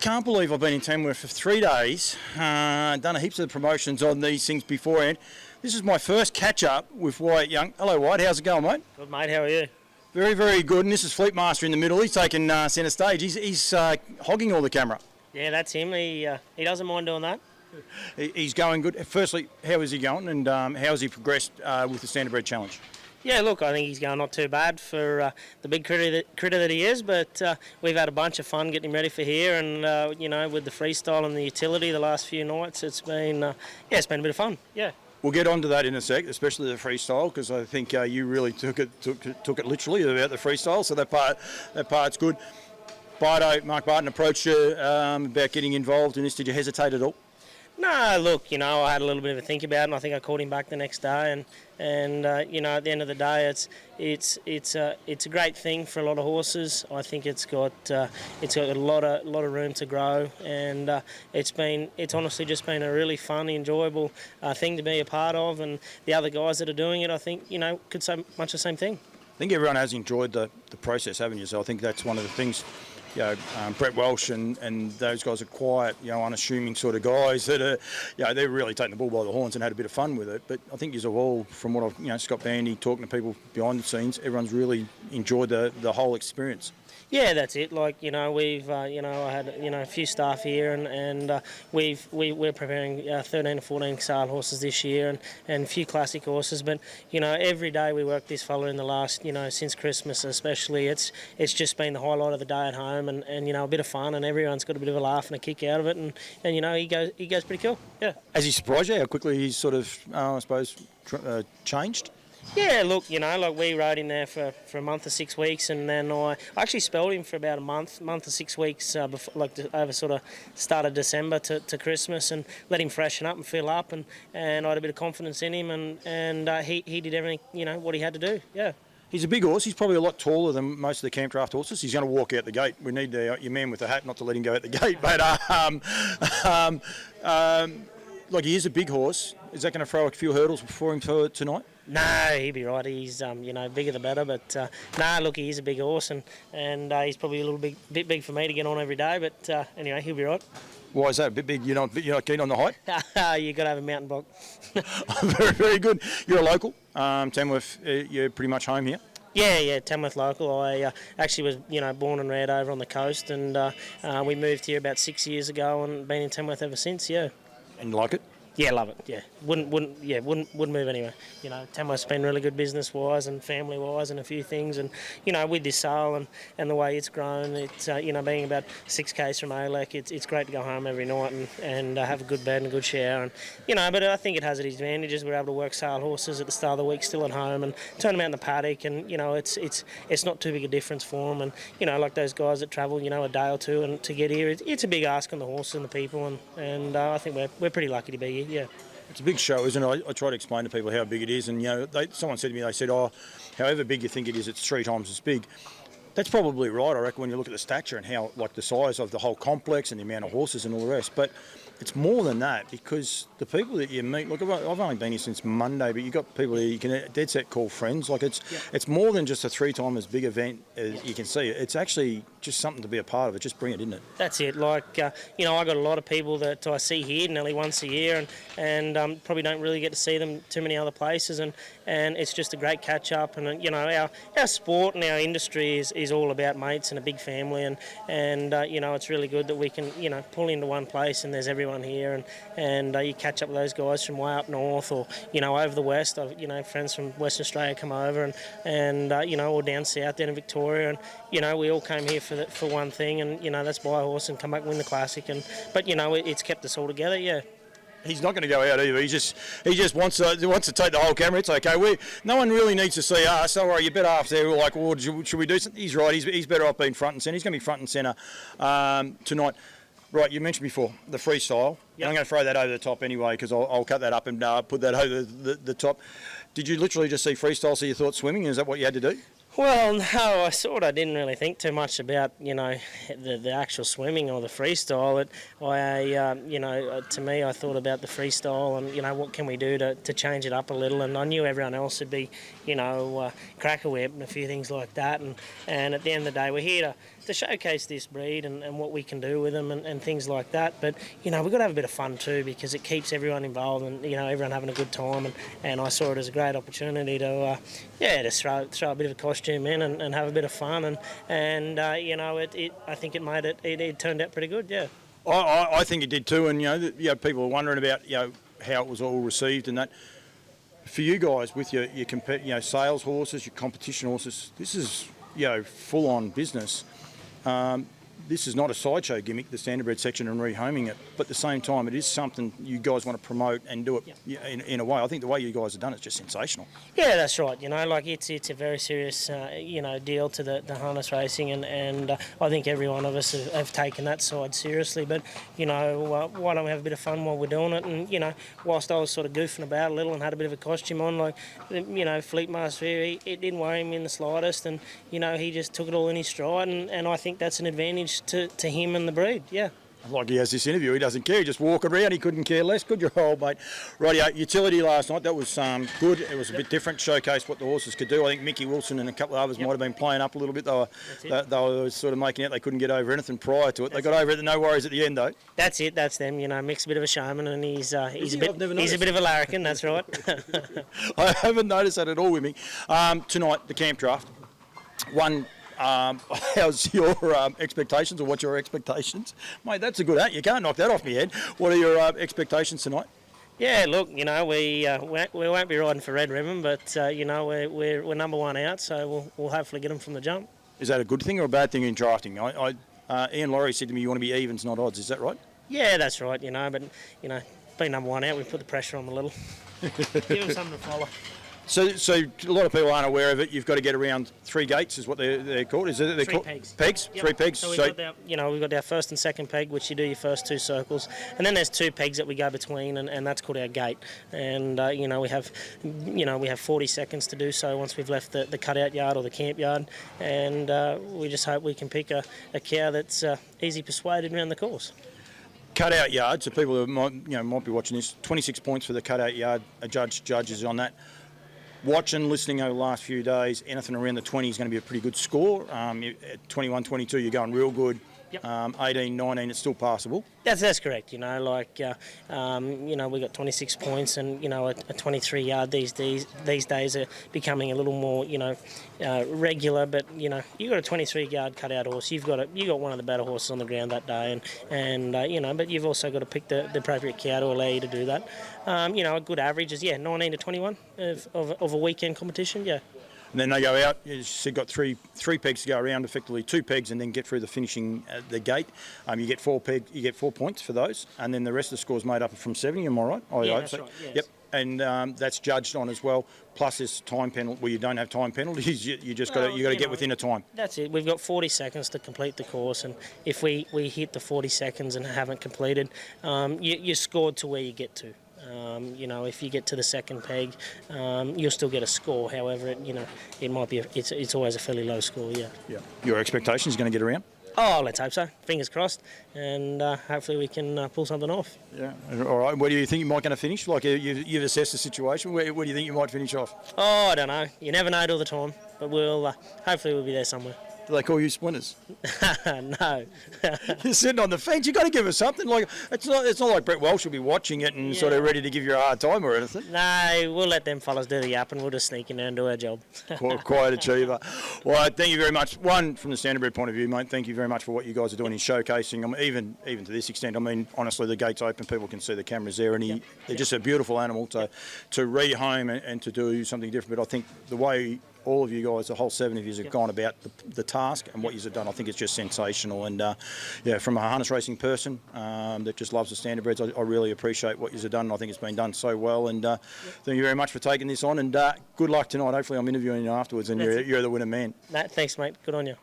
can't believe I've been in Tamworth for 3 days, done a heaps of promotions on these things beforehand. This is my first catch-up with Wyatt Young. Hello, Wyatt. How's it going, mate? Good, mate. How are you? Very, very good. And this is Fleetmaster in the middle. He's taking centre stage. He's hogging all the camera. Yeah, that's him. He doesn't mind doing that. He's going good. Firstly, how is he going, and how has he progressed with the Standardbred Challenge? Yeah, look, I think he's going not too bad for the big critter that he is, but we've had a bunch of fun getting him ready for here, and with the freestyle and the utility the last few nights, it's been it's been a bit of fun. Yeah. We'll get on to that in a sec, especially the freestyle, because I think you really took it literally about the freestyle, so that part's good. Mark Barton approached you about getting involved in this. Did you hesitate at all? No, look, I had a little bit of a think about it, and I think I called him back the next day. And at the end of the day, it's a great thing for a lot of horses. I think it's got a lot of room to grow, and it's honestly just been a really fun, enjoyable thing to be a part of. And the other guys that are doing it, I think could say much the same thing. I think everyone has enjoyed the process, haven't you? So I think that's one of the things. Brett Welsh and those guys are quiet, unassuming sort of guys that are, they're really taking the bull by the horns and had a bit of fun with it. But I think you're all, from what I've, Scott Bandy, talking to people behind the scenes, everyone's really enjoyed the whole experience. Yeah, that's it. Like we've I had a few staff here, and we're preparing 13 or 14 sale horses this year, and a few classic horses. But every day we work this fella in the last since Christmas especially. It's just been the highlight of the day at home, and a bit of fun, and everyone's got a bit of a laugh and a kick out of it, and he goes pretty cool. Yeah. Has he surprised you how quickly he's sort of I suppose changed? Yeah, look, we rode him there for a month or 6 weeks, and then I actually spelled him for about a month or 6 weeks, before, over sort of start of December to Christmas, and let him freshen up and fill up, and I had a bit of confidence in him, and he did everything, what he had to do, yeah. He's a big horse. He's probably a lot taller than most of the camp draft horses. He's going to walk out the gate. We need your man with the hat not to let him go out the gate, but he is a big horse. Is that going to throw a few hurdles for him for tonight? No, he'll be right. He's bigger the better. But look, he is a big horse, and he's probably a bit big for me to get on every day. But anyway, he'll be right. Why is that? A bit big? You're not keen on the height? You got to have a mountain block. Very, very good. You're a local. Tamworth, you're pretty much home here. Yeah, Tamworth local. I actually was, born and reared over on the coast, and we moved here about 6 years ago, and been in Tamworth ever since. Yeah. And you like it? Yeah, love it. Yeah, wouldn't move anywhere. Tamworth's been really good business-wise and family-wise, and a few things. And with this sale and the way it's grown, it's being about 6 k's from ALEC, it's great to go home every night and have a good bed and a good shower. And but I think it has its advantages. We're able to work sale horses at the start of the week still at home and turn them out in the paddock. And it's not too big a difference for them. And like those guys that travel a day or two and to get here, it's a big ask on the horses and the people. And I think we're pretty lucky to be here. Yeah. It's a big show, isn't it? I try to explain to people how big it is, and someone said to me, they said, however big you think it is, it's 3 times as big. That's probably right, I reckon, when you look at the stature and how, the size of the whole complex and the amount of horses and all the rest. But it's more than that, because the people that you meet, look, I've only been here since Monday, but you've got people that you can dead set call friends. It's more than just a 3 times as big event as you can see. It's actually just something to be a part of it. Just bring it, isn't it? That's it. I got a lot of people that I see here nearly once a year, and probably don't really get to see them too many other places, and it's just a great catch up. And our sport and our industry is all about mates and a big family, and it's really good that we can pull into one place and there's everyone here, and you catch up with those guys from way up north or over the west. Friends from Western Australia come over, and or down south, down in Victoria, and we all came here for one thing, and that's buy a horse and come back and win the classic. But it's kept us all together. Yeah. He's not going to go out either. He just wants to take the whole camera. It's okay. No one really needs to see us. Don't worry, you're better off there. We're like, well, should we do something? He's right. He's better off being front and centre. He's going to be front and centre tonight. Right, you mentioned before the freestyle. Yep. I'm going to throw that over the top anyway, because I'll cut that up and put that over the top. Did you literally just see freestyle, so you thought swimming? Is that what you had to do? Well, no, I didn't really think too much about, the actual swimming or the freestyle. To me, I thought about the freestyle and, what can we do to change it up a little. And I knew everyone else would be, cracker whip and a few things like that. And at the end of the day, we're here to showcase this breed and what we can do with them and things like that. But, we've got to have a bit of fun too, because it keeps everyone involved and, everyone having a good time. And I saw it as a great opportunity to throw a bit of a costume in and have a bit of fun. And I think it turned out pretty good, yeah. I think it did too, and people are wondering about how it was all received and that. For you guys with your sales horses, your competition horses, this is full on business. This is not a sideshow gimmick, the standardbred section and rehoming it, but at the same time, it is something you guys want to promote and do it in a way. I think the way you guys have done it is just sensational. Yeah, that's right. It's a very serious, deal to the harness racing, and I think every one of us have taken that side seriously. But, why don't we have a bit of fun while we're doing it? And, whilst I was sort of goofing about a little and had a bit of a costume on, Fleetmaster here, it didn't worry me in the slightest, and, he just took it all in his stride, and I think that's an advantage to him and the breed, yeah. Like he has this interview, he doesn't care, just walk around, he couldn't care less. Good your old mate. Rightio, utility last night, that was good. It was a bit different, showcased what the horses could do. I think Mickey Wilson and a couple of others might have been playing up a little bit. They were sort of making out they couldn't get over anything prior to it. They got over it, no worries at the end though. That's it, that's them. Mick's a bit of a showman and he's a bit of a larrikin, that's right. I haven't noticed that at all with me. Tonight, the camp draft. How's your expectations, or what's your expectations? Mate, that's a good hat. You can't knock that off my head. What are your expectations tonight? Yeah, look, we won't be riding for Red Ribbon, but, we're number one out, so we'll hopefully get them from the jump. Is that a good thing or a bad thing in drafting? Ian Laurie said to me you want to be evens, not odds. Is that right? Yeah, that's right, but, being number one out, we put the pressure on a little. Give them something to follow. So a lot of people aren't aware of it. You've got to get around 3 gates, is what they're called. Is it? They're three called pegs. Pegs. Yep. 3 pegs. So we've got our first and second peg, which you do your first 2 circles, and then there's 2 pegs that we go between, and that's called our gate. And we have 40 seconds to do so once we've left the cutout yard or the camp yard, and we just hope we can pick a cow that's easy persuaded around the course. Cutout yard. So people who might be watching this, 26 points for the cutout yard. A judges on that. Watching, listening over the last few days, anything around the 20 is going to be a pretty good score. At 21, 22, you're going real good. Yep. 18, 19, it's still passable. That's correct. We got 26 points, and a 23 yard these days are becoming a little more regular. But you got a 23 yard cutout horse. You got one of the better horses on the ground that day, and but you've also got to pick the appropriate cow to allow you to do that. A good average is 19 to 21 of a weekend competition. Yeah. And then they go out. You've got three pegs to go around, effectively 2 pegs, and then get through the finishing the gate. You get 4 points for those, and then the rest of the score is made up from 70. Am I right? That's right. Yes. Yep. And that's judged on as well. Plus, this time penalty. Well, you don't have time penalties. You just got to get within a time. That's it. We've got 40 seconds to complete the course, and if we hit the 40 seconds and haven't completed, you're scored to where you get to. If you get to the second peg, you'll still get a score. However, it might be it's always a fairly low score. Yeah. Yeah. Your expectations going to get around? Oh, let's hope so. Fingers crossed, and hopefully we can pull something off. Yeah. All right. Where do you think you might going to finish? Like you've assessed the situation. Where do you think you might finish off? Oh, I don't know. You never know till the time, but hopefully we'll be there somewhere. Do they call you splinters? No. You're sitting on the fence. You've got to give us something. Like it's not like Brett Walsh will be watching it and sort of ready to give you a hard time or anything. No, we'll let them fellas do the yap and we'll just sneak in there and do our job. Quite achiever. Well, thank you very much. One, from the standardbred point of view, mate, thank you very much for what you guys are doing in showcasing. Even to this extent, honestly, the gate's open. People can see the cameras there, and they're just a beautiful animal to rehome and to do something different. But I think the way all of you guys, the whole 7 of you, have gone about the task and what you've done. I think it's just sensational. And from a harness racing person that just loves the standardbreds, I really appreciate what you've done. And I think it's been done so well. And thank you very much for taking this on. And good luck tonight. Hopefully, I'm interviewing you afterwards, and you're the winning man. Thanks, mate. Good on you.